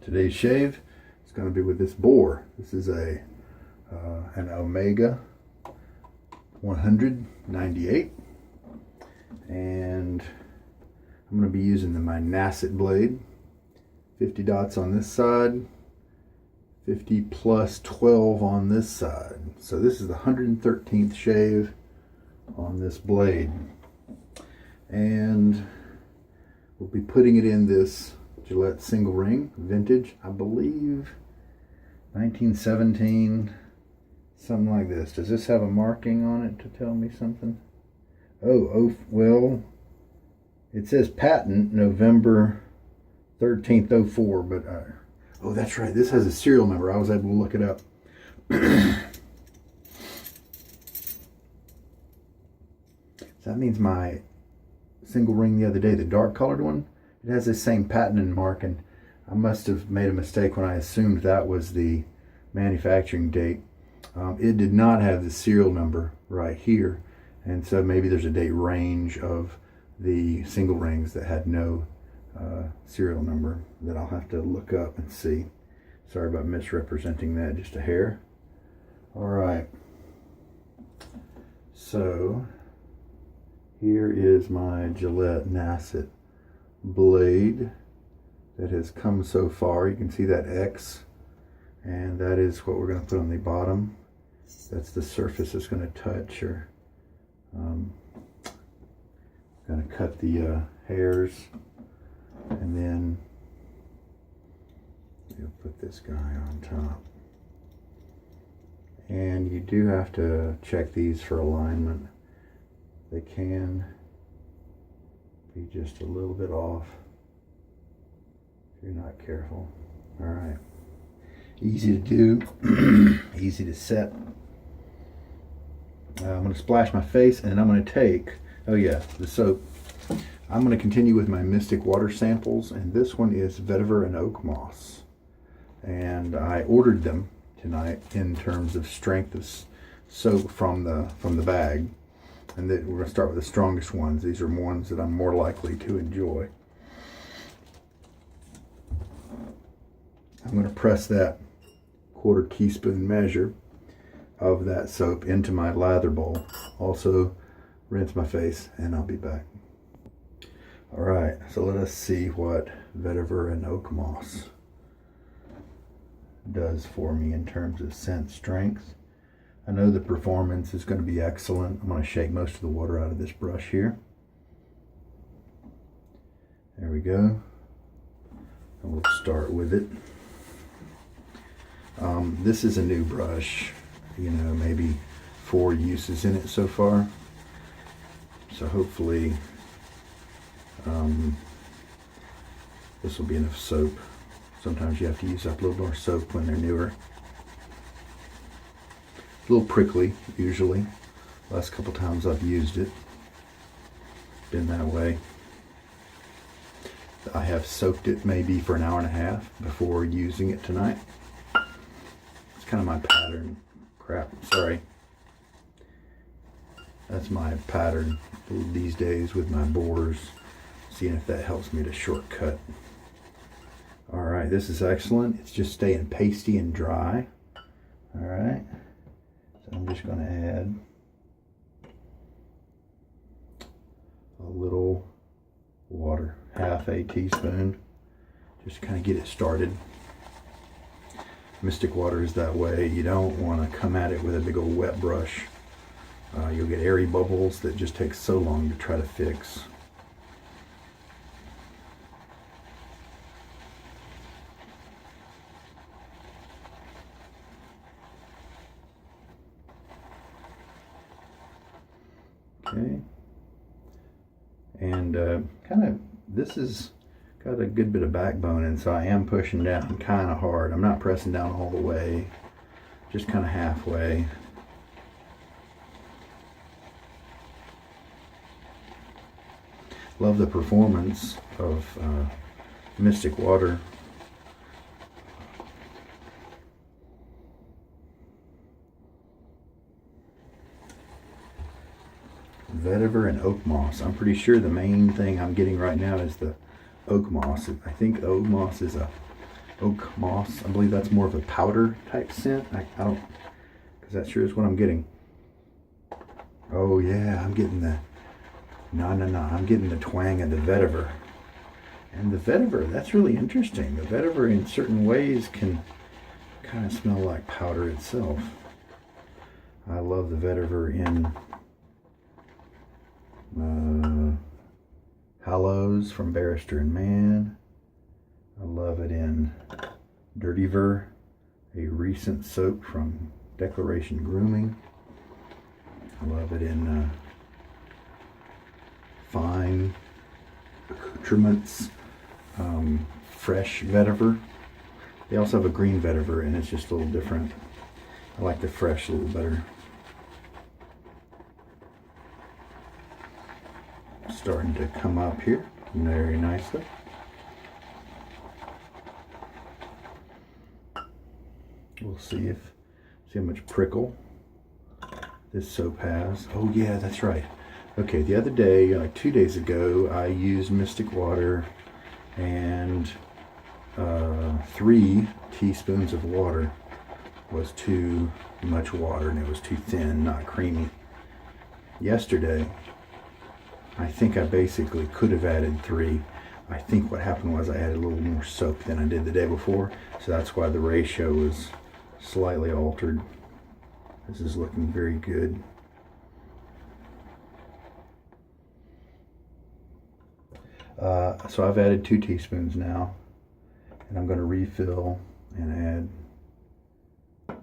Today's shave is going to be with this boar. This is an Omega 198, and I'm going to be using my Nacet blade. 50 dots on this side, 50 plus 12 on this side. So this is the 113th shave on this blade, and we'll be putting it in this Gillette single ring, vintage, I believe 1917, something like this. Does this have a marking on it to tell me something? Oh, well, it says patent November 13th, 04, but oh, that's right, this has a serial number. I was able to look it up. So that means my single ring the other day, the dark colored one, it has the same patent and mark, and I must have made a mistake when I assumed that was the manufacturing date. It did not have the serial number right here, and so maybe there's a date range of the single rings that had no serial number that I'll have to look up and see. Sorry about misrepresenting that just a hair. All right, so here is my Gillette Nacet blade that has come so far. You can see that X, and that is what we're going to put on the bottom. That's the surface it's going to touch, or going to cut the hairs, and then you'll put this guy on top. And you do have to check these for alignment. They can be just a little bit off if you're not careful. All right, easy to do, easy to set. I'm going to splash my face, and I'm going to take, oh yeah, the soap. I'm going to continue with my Mystic water samples, and this one is Vetiver and Oakmoss. And I ordered them tonight in terms of strength of soap from the bag. And then we're going to start with the strongest ones. These are ones that I'm more likely to enjoy. I'm going to press that 1/4 teaspoon measure of that soap into my lather bowl. Also rinse my face, and I'll be back. All right, so let us see what Vetiver and Oakmoss does for me in terms of scent strength. I know the performance is going to be excellent. I'm going to shake most of the water out of this brush here. There we go. And we'll start with it. This is a new brush, you know, maybe 4 uses in it so far. So hopefully this will be enough soap. Sometimes you have to use up a little more soap when they're newer. A little prickly, usually. Last couple times I've used it, been that way. I have soaked it maybe for an hour and a half before using it tonight. It's kind of my pattern. Crap, sorry. That's my pattern these days with my bores. Seeing if that helps me to shortcut. All right, this is excellent. It's just staying pasty and dry. All right. So I'm just going to add a little water, 1/2 teaspoon, just kind of get it started. Mystic water is that way. You don't want to come at it with a big old wet brush. You'll get airy bubbles that just take so long to try to fix. Okay, and kind of, this has got a good bit of backbone, and so I am pushing down kind of hard. I'm not pressing down all the way, just kind of halfway. Love the performance of Mystic water. Vetiver and Oakmoss. I'm pretty sure the main thing I'm getting right now is the Oakmoss. I think Oakmoss is a Oakmoss. I believe that's more of a powder type scent. I don't, because that sure is what I'm getting. Oh yeah, I'm getting the, I'm getting the twang of the vetiver. And the vetiver, that's really interesting. The vetiver in certain ways can kind of smell like powder itself. I love the vetiver in Hallows from Barrister and Man. I love it in Dirtyver, a recent soap from Declaration Grooming. I love it in Fine Accoutrements, Fresh Vetiver. They also have a green vetiver, and it's just a little different. I like the fresh a little better. Starting to come up here very nicely. We'll see how much prickle this soap has. Oh yeah, that's right. Okay, the other day, like 2 days ago, I used Mystic Water and 3 teaspoons of water was too much water, and it was too thin, not creamy. Yesterday, I think I basically could have added 3. I think what happened was I added a little more soap than I did the day before, so that's why the ratio was slightly altered. This is looking very good. So I've added 2 teaspoons now, and I'm going to refill and add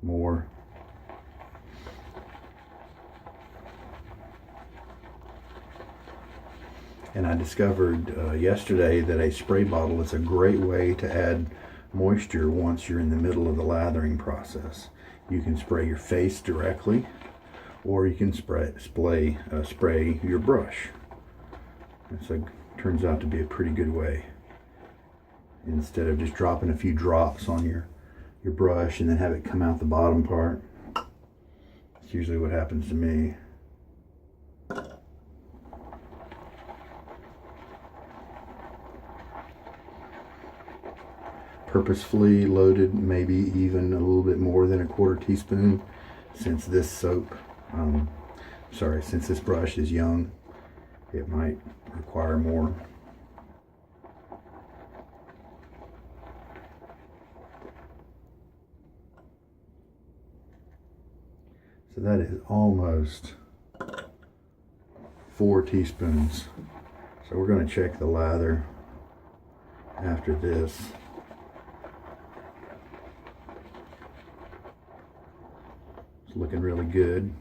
more. And I discovered yesterday that a spray bottle is a great way to add moisture once you're in the middle of the lathering process. You can spray your face directly, or you can spray your brush. It turns out to be a pretty good way. Instead of just dropping a few drops on your brush and then have it come out the bottom part. That's usually what happens to me. Purposefully loaded, maybe even a little bit more than a 1/4 teaspoon, since this soap, since this brush is young, it might require more. So that is almost 4 teaspoons. So we're going to check the lather after this. It's looking really good.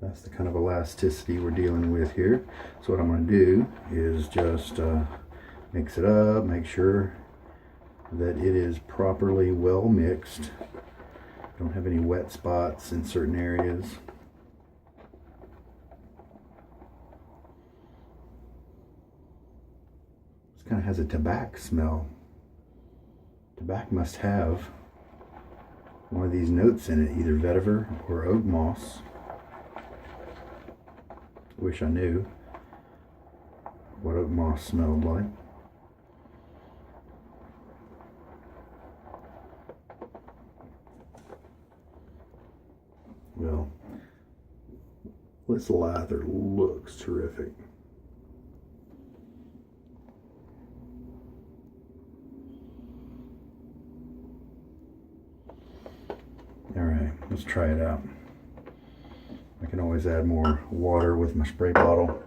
That's the kind of elasticity we're dealing with here. So what I'm going to do is just mix it up, make sure that it is properly well mixed. Don't have any wet spots in certain areas. This kind of has a tobacco smell. Tobacco must have one of these notes in it, either vetiver or Oakmoss. Wish I knew what Oakmoss smelled like. Well, this lather looks terrific. All right, let's try it out. I can always add more water with my spray bottle.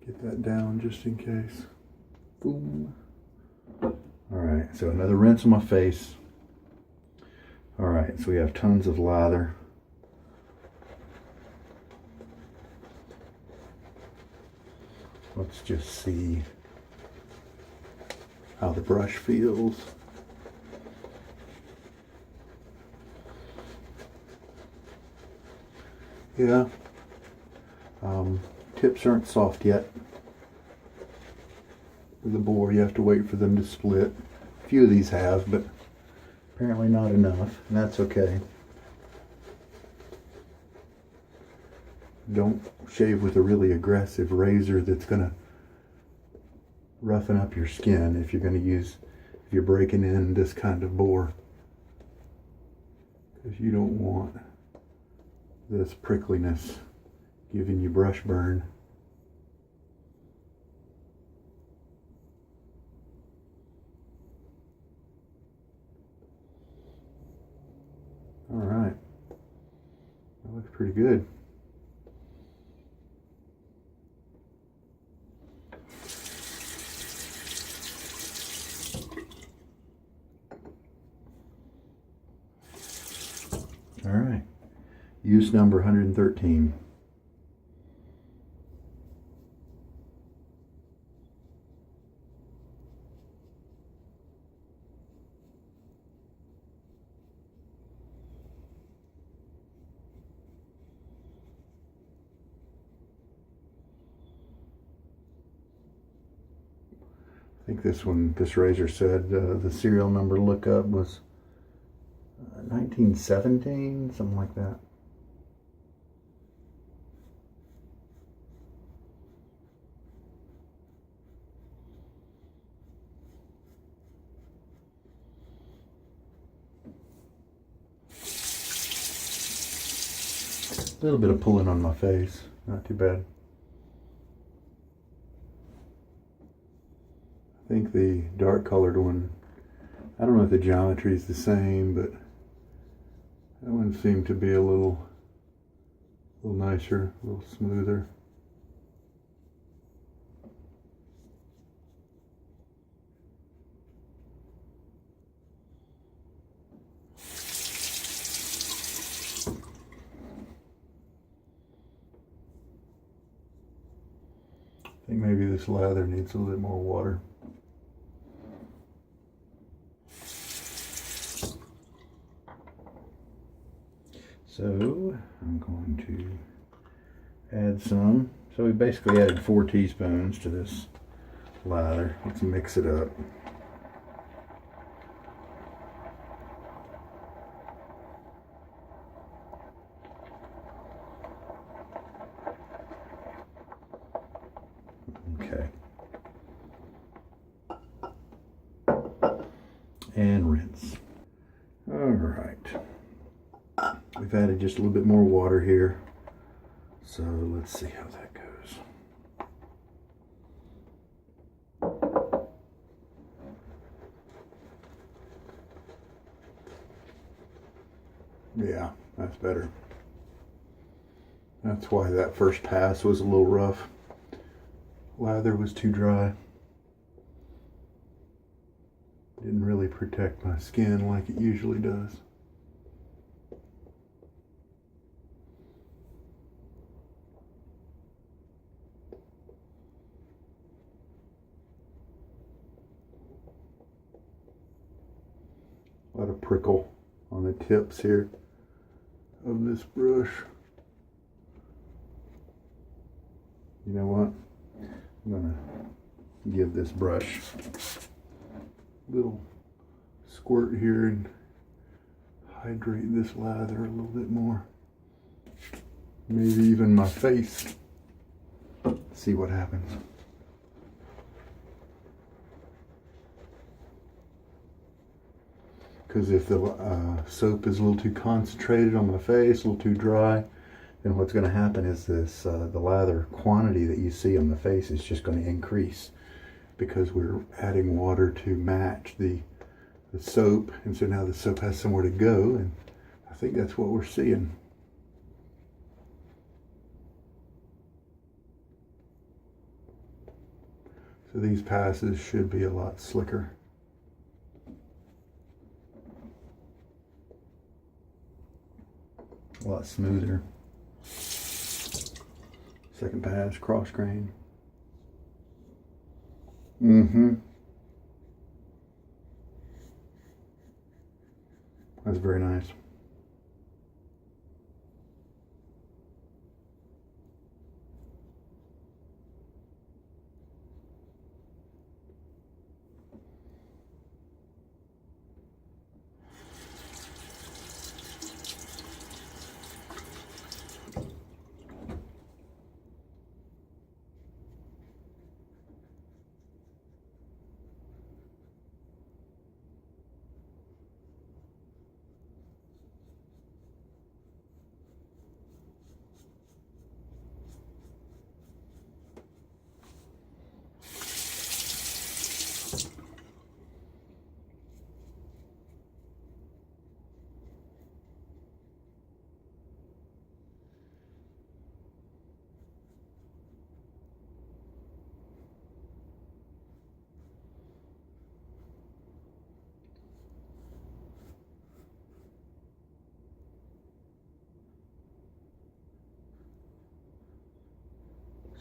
Get that down just in case. Boom. All right, so another rinse on my face. All right, so we have tons of lather. Let's just see how the brush feels. Yeah, tips aren't soft yet. With the bore, you have to wait for them to split. A few of these have, but apparently not enough, and that's okay. Don't shave with a really aggressive razor that's going to roughen up your skin if you're breaking in this kind of bore. Because you don't want this prickliness giving you brush burn. All right, that looks pretty good. All right, use number 113. I think this razor said the serial number lookup was 1917, something like that. A little bit of pulling on my face, not too bad. I think the dark colored one, I don't know if the geometry is the same, but that one seemed to be a little nicer, a little smoother. I think maybe this lather needs a little bit more water. So I'm going to add some. So we basically added 4 teaspoons to this lather. Let's mix it up. Okay. And rinse. All right. We've added just a little bit more water here. So let's see how that goes. Yeah, that's better. That's why that first pass was a little rough. Lather was too dry. Didn't really protect my skin like it usually does. A lot of prickle on the tips here of this brush. You know what? I'm gonna give this brush a little squirt here and hydrate this lather a little bit more. Maybe even my face. See what happens. Because if the soap is a little too concentrated on my face, a little too dry, then what's going to happen is this the lather quantity that you see on the face is just going to increase, because we're adding water to match the soap, and so now the soap has somewhere to go, and I think that's what we're seeing. So these passes should be a lot slicker. A lot smoother. Second pass, cross grain. That's very nice.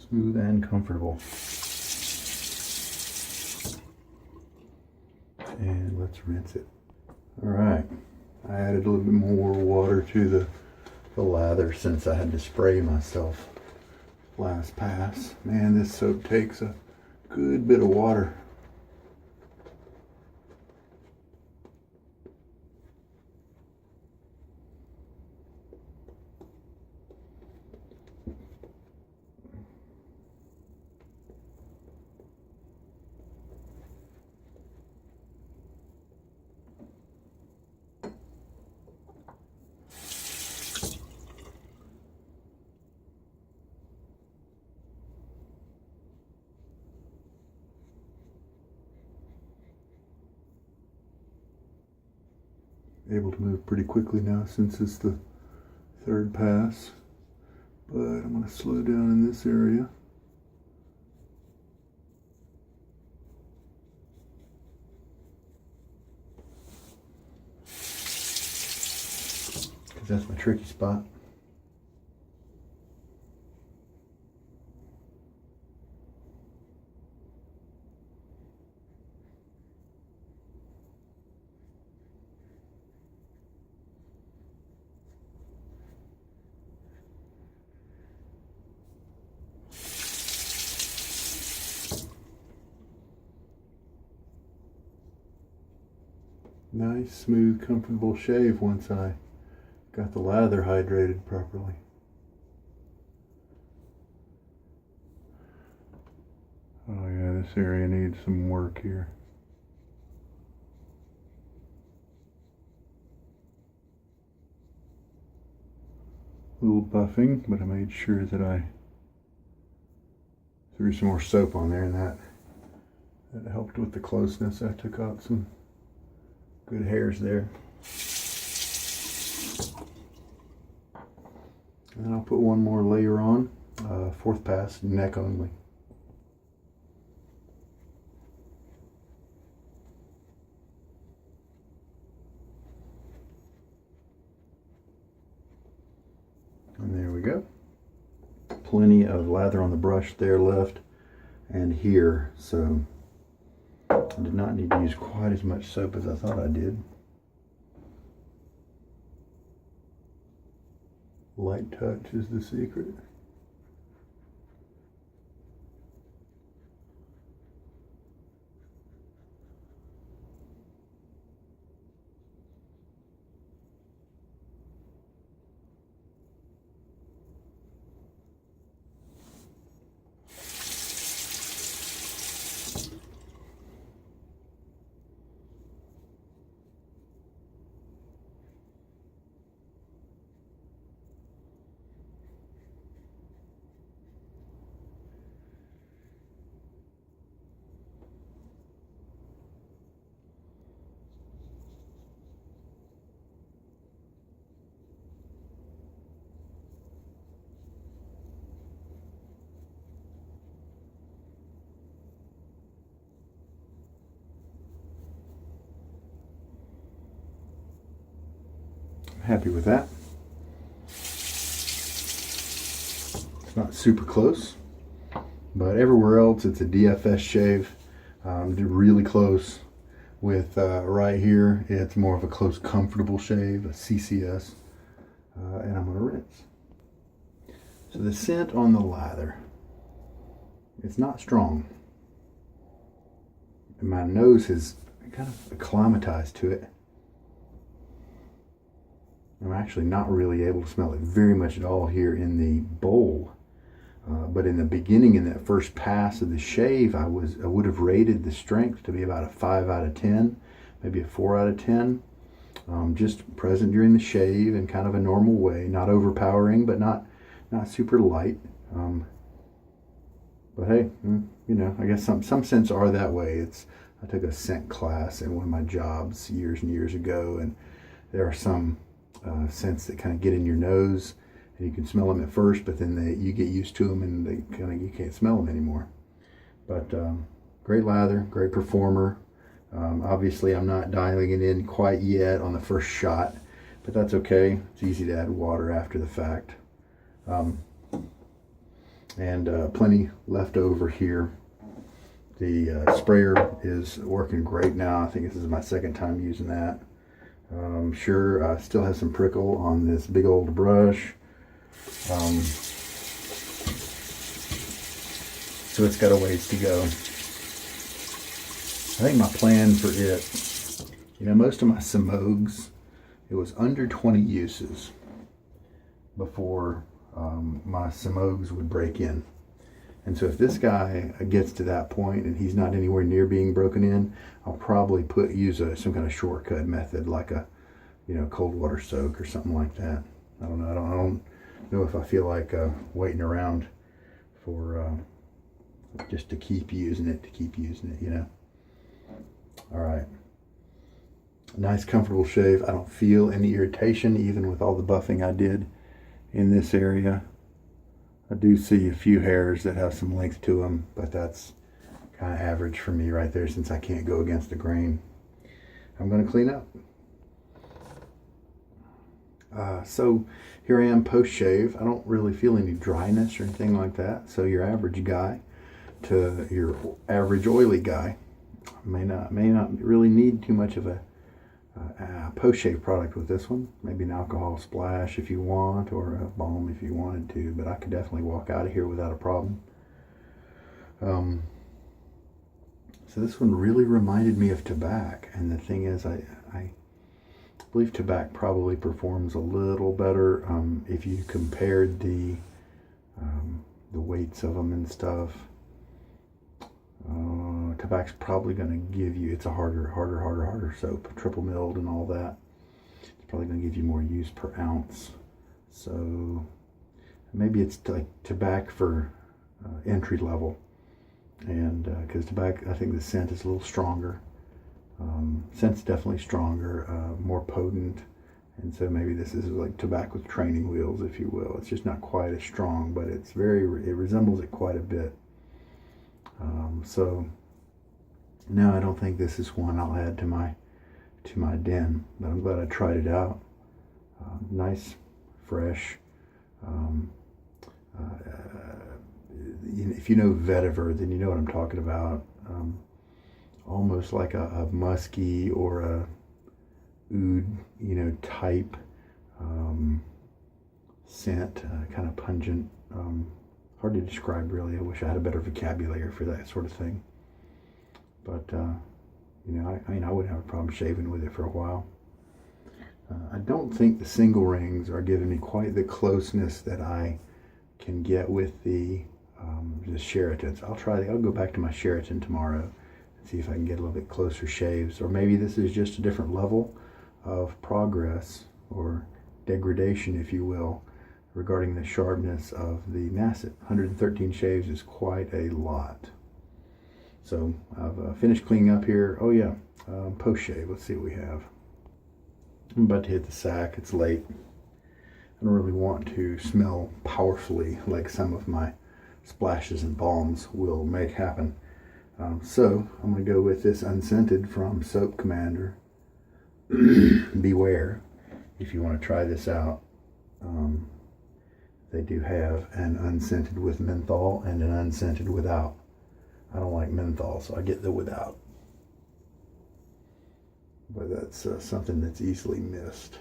Smooth and comfortable. And let's rinse it. All right, I added a little bit more water to the lather since I had to spray myself last pass. Man, this soap takes a good bit of water. Able to move pretty quickly now since it's the third pass, but I'm going to slow down in this area. Because that's my tricky spot. Nice, smooth, comfortable shave once I got the lather hydrated properly. Oh yeah, this area needs some work here. A little buffing, but I made sure that I threw some more soap on there, and that helped with the closeness. I took out some good hairs there. And I'll put one more layer on, fourth pass, neck only. And there we go. Plenty of lather on the brush there left and here, so I did not need to use quite as much soap as I thought I did. Light touch is the secret. Happy with that. It's not super close, but everywhere else it's a DFS shave. Really close. With right here, it's more of a close, comfortable shave, a CCS, and I'm going to rinse. So the scent on the lather, it's not strong. And my nose has kind of acclimatized to it. I'm actually not really able to smell it very much at all here in the bowl. But in the beginning, in that first pass of the shave, I would have rated the strength to be about a 5 out of 10, maybe a 4 out of 10. Just present during the shave in kind of a normal way, not overpowering, but not super light. But hey, you know, I guess some scents are that way. I took a scent class in one of my jobs years and years ago, and there are some scents that kind of get in your nose, and you can smell them at first, but then you get used to them, and you can't smell them anymore. But great lather, great performer. Obviously, I'm not dialing it in quite yet on the first shot, but that's okay. It's easy to add water after the fact. and plenty left over here. The sprayer is working great now. I think this is my second time using that. Sure, I still have some prickle on this big old brush. So it's got a ways to go. I think my plan for it, you know, most of my Simogs, it was under 20 uses before my Simogs would break in. And so if this guy gets to that point and he's not anywhere near being broken in, I'll probably use some kind of shortcut method, like a, you know, cold water soak or something like that. I don't know. I don't know if I feel like waiting around for just to keep using it, you know. All right. Nice, comfortable shave. I don't feel any irritation, even with all the buffing I did in this area. I do see a few hairs that have some length to them, but that's kind of average for me right there, since I can't go against the grain. I'm going to clean up. So here I am post-shave. I don't really feel any dryness or anything like that. So your average guy to your average oily guy may not really need too much of a post-shave product with this one. Maybe an alcohol splash if you want, or a balm if you wanted to, but I could definitely walk out of here without a problem. So this one really reminded me of tobacco, and the thing is, I believe tobacco probably performs a little better if you compared the weights of them and stuff. Tobacco's probably going to give you, it's a harder soap, triple milled and all that. It's probably going to give you more use per ounce. So maybe it's like tobacco for entry level, and because tobacco, I think the scent is a little stronger. Scent's definitely stronger, more potent, and so maybe this is like tobacco with training wheels, if you will. It's just not quite as strong, but it resembles it quite a bit. So now I don't think this is one I'll add to my den, but I'm glad I tried it out. Nice, fresh. If you know Vetiver, then you know what I'm talking about. Almost like a musky or a oud, you know, type scent, kind of pungent. Hard to describe, really. I wish I had a better vocabulary for that sort of thing. But, you know, I mean, I wouldn't have a problem shaving with it for a while. I don't think the single rings are giving me quite the closeness that I can get with the Sheratons. I'll go back to my Sheraton tomorrow and see if I can get a little bit closer shaves. Or maybe this is just a different level of progress or degradation, if you will, regarding the sharpness of the Nacet. 113 shaves is quite a lot. So I've finished cleaning up here. Oh yeah, post-shave. Let's see what we have. I'm about to hit the sack. It's late. I don't really want to smell powerfully like some of my splashes and balms will make happen. So I'm going to go with this unscented from Soap Commander. Beware if you want to try this out. They do have an unscented with menthol and an unscented without. I don't like menthol, so I get the without. But that's something that's easily missed.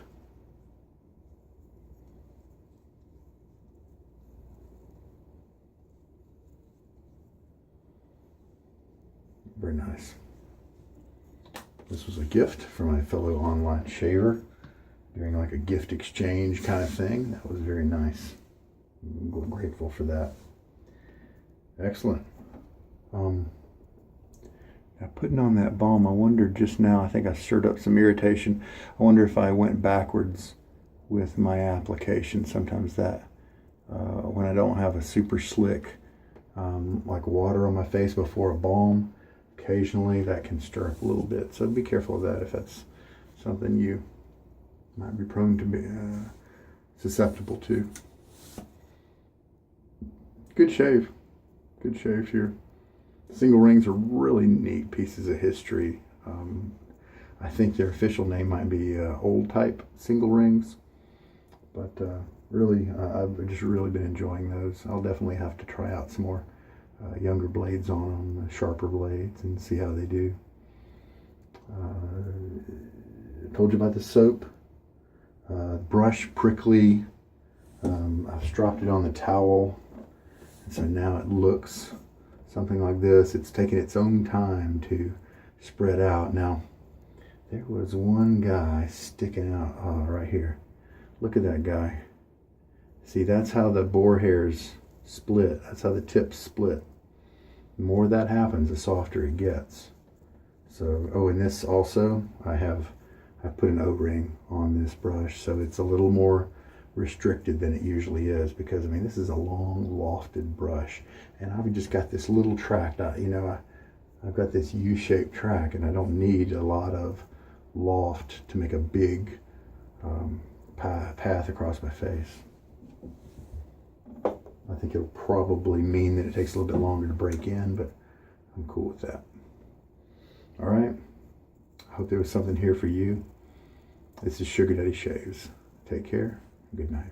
Very nice. This was a gift from my fellow online shaver, doing like a gift exchange kind of thing. That was very nice. I'm grateful for that. Excellent. Now putting on that balm, I wondered just now, I think I stirred up some irritation. I wonder if I went backwards with my application. Sometimes that, when I don't have a super slick, like water on my face before a balm, occasionally that can stir up a little bit. So be careful of that if that's something you might be prone to be susceptible to. Good shave. Good shave here. Single rings are really neat pieces of history. I think their official name might be old type single rings, but Really, I've just really been enjoying those. I'll definitely have to try out some more younger blades on them, sharper blades, and see how they do. I told you about the soap. Brush prickly. I've stropped it on the towel, and so now it looks something like this. It's taken its own time to spread out. Now, there was one guy sticking out right here. Look at that guy. See, that's how the boar hairs split. That's how the tips split. The more that happens, the softer it gets. So, oh, and this also, I put an O-ring on this brush, so it's a little more restricted than it usually is, because I mean, this is a long lofted brush, and I've just got this little track. You know, I've got this U-shaped track, and I don't need a lot of loft to make a big path across my face. I think it'll probably mean that it takes a little bit longer to break in, but I'm cool with that. All right. I hope there was something here for you. This is Sugar Daddy Shaves. Take care. Good night.